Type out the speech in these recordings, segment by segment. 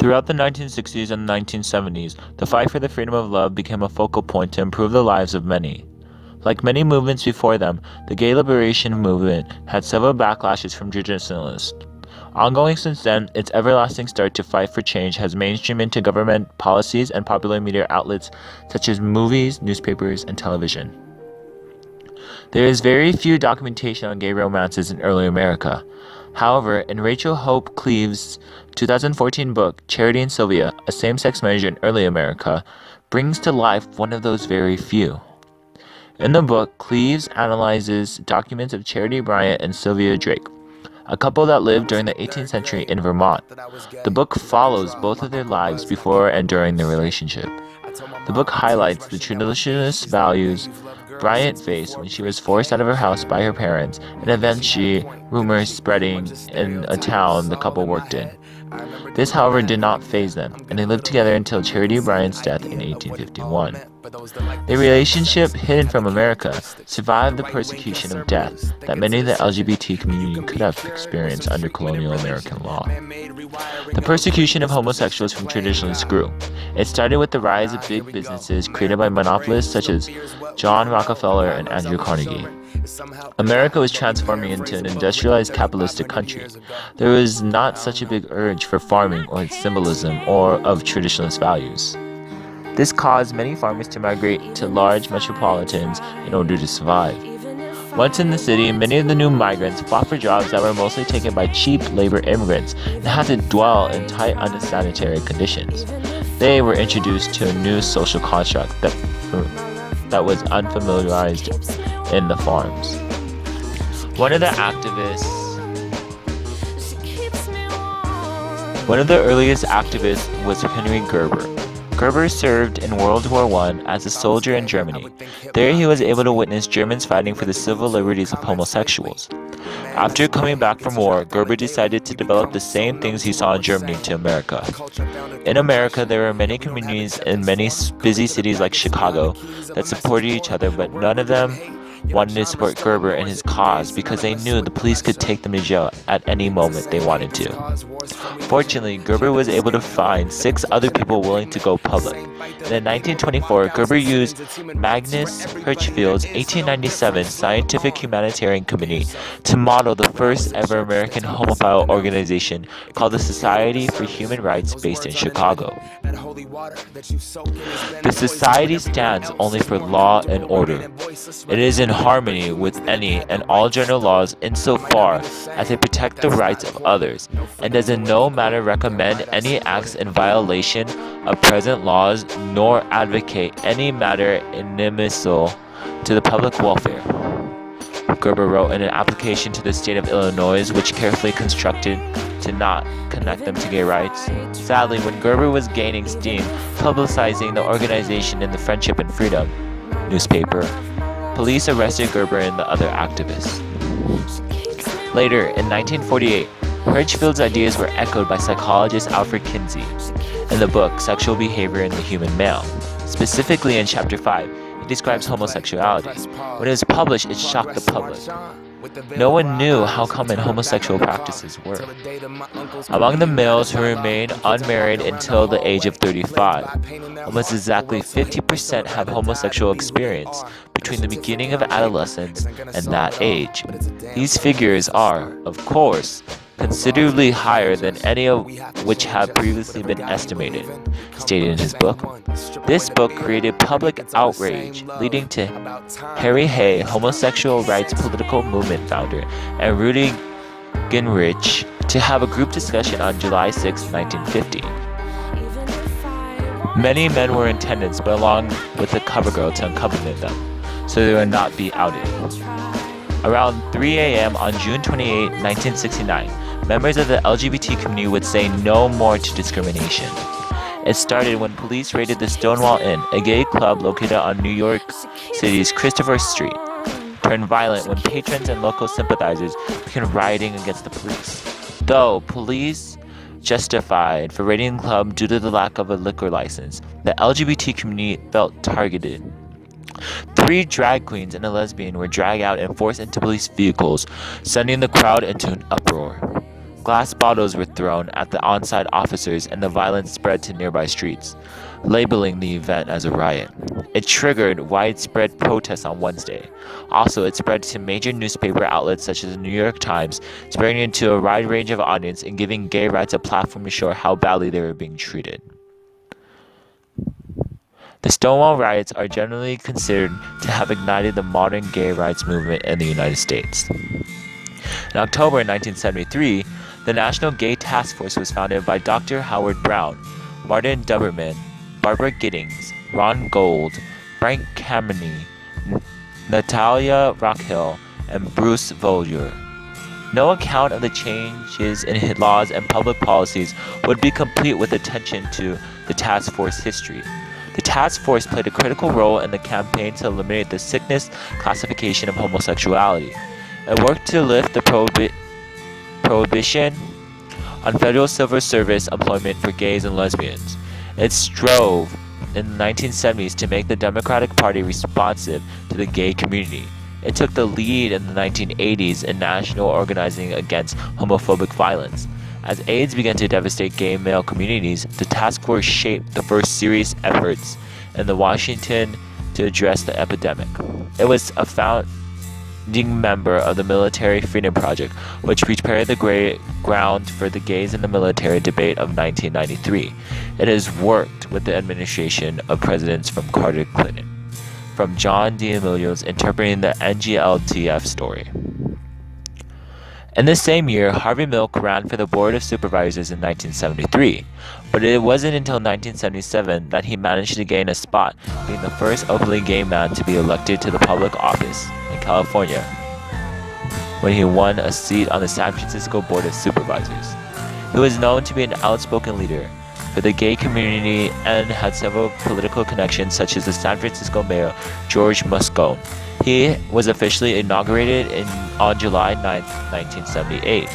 Throughout the 1960s and 1970s, the fight for the freedom of love became a focal point to improve the lives of many. Like many movements before them, the gay liberation movement had several backlashes from traditionalists. Ongoing since then, its everlasting start to fight for change has mainstreamed into government policies and popular media outlets such as movies, newspapers, and television. There is very few documentation on gay romances in early America. However, in Rachel Hope Cleave's 2014 book, Charity and Sylvia, A Same-Sex Marriage in Early America, brings to life one of those very few. In the book, Cleaves analyzes documents of Charity Bryant and Sylvia Drake, a couple that lived during the 18th century in Vermont. The book follows both of their lives before and during their relationship. The book highlights the traditionalist values Bryant faced when she was forced out of her house by her parents, and eventually rumors spreading in a town the couple worked in. This, however, did not faze them, and they lived together until Charity Bryant's death in 1851. Their relationship, hidden from America, survived the persecution of death that many of the LGBT community could have experienced under colonial American law. The persecution of homosexuals from traditionalists grew. It started with the rise of big businesses created by monopolists such as John Rockefeller and Andrew Carnegie. America was transforming into an industrialized capitalistic country. There was not such a big urge for farming or its symbolism or of traditionalist values. This caused many farmers to migrate to large metropolitans in order to survive. Once in the city, many of the new migrants fought for jobs that were mostly taken by cheap labor immigrants and had to dwell in tight, unsanitary conditions. They were introduced to a new social construct that was unfamiliarized in the farms. One of the earliest activists was Henry Gerber. Gerber served in World War I as a soldier in Germany. There he was able to witness Germans fighting for the civil liberties of homosexuals. After coming back from war, Gerber decided to develop the same things he saw in Germany to America. In America, there were many communities in many busy cities like Chicago that supported each other, but none of them wanted to support Gerber and his cause because they knew the police could take them to jail at any moment they wanted to. Fortunately, Gerber was able to find 6 other people willing to go public. And in 1924, Gerber used Magnus Hirschfeld's 1897 Scientific Humanitarian Committee to model the first ever American homophile organization called the Society for Human Rights based in Chicago. The society stands only for law and order. It is in harmony with any and all general laws insofar as they protect the rights of others, and does in no manner recommend any acts in violation of present laws, nor advocate any matter inimical to the public welfare. Gerber wrote in an application to the state of Illinois, which carefully constructed to not connect them to gay rights. Sadly, when Gerber was gaining steam, publicizing the organization in the Friendship and Freedom newspaper, police arrested Gerber and the other activists. Later, in 1948, Hirschfeld's ideas were echoed by psychologist Alfred Kinsey in the book Sexual Behavior in the Human Male. Specifically in Chapter 5, he describes homosexuality. When it was published, it shocked the public. No one knew how common homosexual practices were. Among the males who remained unmarried until the age of 35, almost exactly 50% have homosexual experience between the beginning of adolescence and that age. These figures are, of course, considerably higher than any of which have previously been estimated, stated in his book. This book created public outrage, leading to Harry Hay, homosexual rights political movement founder, and Rudy Gingrich to have a group discussion on July 6, 1950. Many men were in attendance, but along with the cover girl to accompany them, so they would not be outed. Around 3 a.m. on June 28, 1969, members of the LGBT community would say no more to discrimination. It started when police raided the Stonewall Inn, a gay club located on New York City's Christopher Street, turned violent when patrons and local sympathizers began rioting against the police. Though police justified for raiding the club due to the lack of a liquor license, the LGBT community felt targeted. 3 drag queens and a lesbian were dragged out and forced into police vehicles, sending the crowd into an uproar. Glass bottles were thrown at the on-site officers and the violence spread to nearby streets, labeling the event as a riot. It triggered widespread protests on Wednesday. Also, it spread to major newspaper outlets such as the New York Times, spreading it to a wide range of audience and giving gay rights a platform to show how badly they were being treated. The Stonewall riots are generally considered to have ignited the modern gay rights movement in the United States. In October 1973, the National Gay Task Force was founded by Dr. Howard Brown, Martin Duberman, Barbara Giddings, Ron Gold, Frank Kameny, Natalia Rockhill, and Bruce Volger. No account of the changes in laws and public policies would be complete with attention to the task force history. The task force played a critical role in the campaign to eliminate the sickness classification of homosexuality. It worked to lift the prohibition on federal civil service employment for gays and lesbians. It strove in the 1970s to make the Democratic Party responsive to the gay community. It took the lead in the 1980s in national organizing against homophobic violence. As AIDS began to devastate gay male communities, the task force shaped the first serious efforts in Washington to address the epidemic. It was a founding member of the Military Freedom Project, which prepared the ground for the gays in the military debate of 1993. It has worked with the administration of presidents from Carter to Clinton, from John D'Amelio's interpreting the NGLTF story. In the same year, Harvey Milk ran for the Board of Supervisors in 1973, but it wasn't until 1977 that he managed to gain a spot, being the first openly gay man to be elected to the public office in California, when he won a seat on the San Francisco Board of Supervisors. He was known to be an outspoken leader for the gay community and had several political connections, such as the San Francisco mayor George Moscone. He was officially inaugurated on July 9, 1978,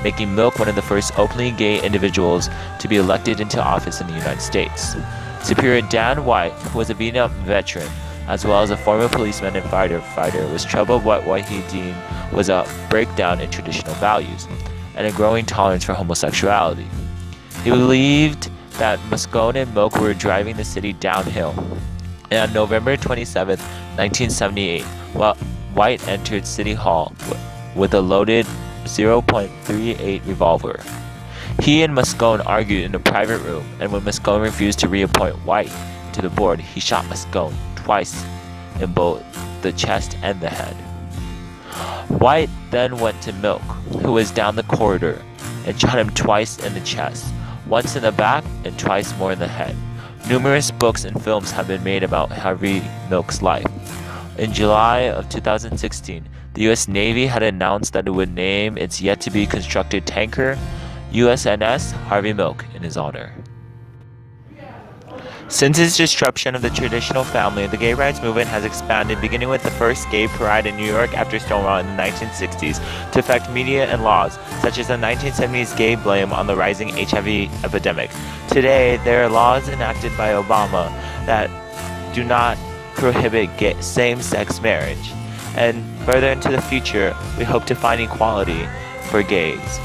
making Milk one of the first openly gay individuals to be elected into office in the United States. Superior Dan White, who was a Vietnam veteran, as well as a former policeman and firefighter, was troubled by what he deemed was a breakdown in traditional values and a growing tolerance for homosexuality. He believed that Moscone and Milk were driving the city downhill. And on November 27, 1978, White entered City Hall with a loaded .38 revolver. He and Moscone argued in a private room, and when Moscone refused to reappoint White to the board, he shot Moscone twice in both the chest and the head. White then went to Milk, who was down the corridor, and shot him twice in the chest, once in the back and twice more in the head. Numerous books and films have been made about Harvey Milk's life. In July of 2016, the U.S. Navy had announced that it would name its yet-to-be-constructed tanker USNS Harvey Milk in his honor. Since its disruption of the traditional family, the gay rights movement has expanded, beginning with the first gay pride in New York after Stonewall in the 1960s, to affect media and laws, such as the 1970s gay blame on the rising HIV epidemic. Today, there are laws enacted by Obama that do not prohibit same-sex marriage. And further into the future, we hope to find equality for gays.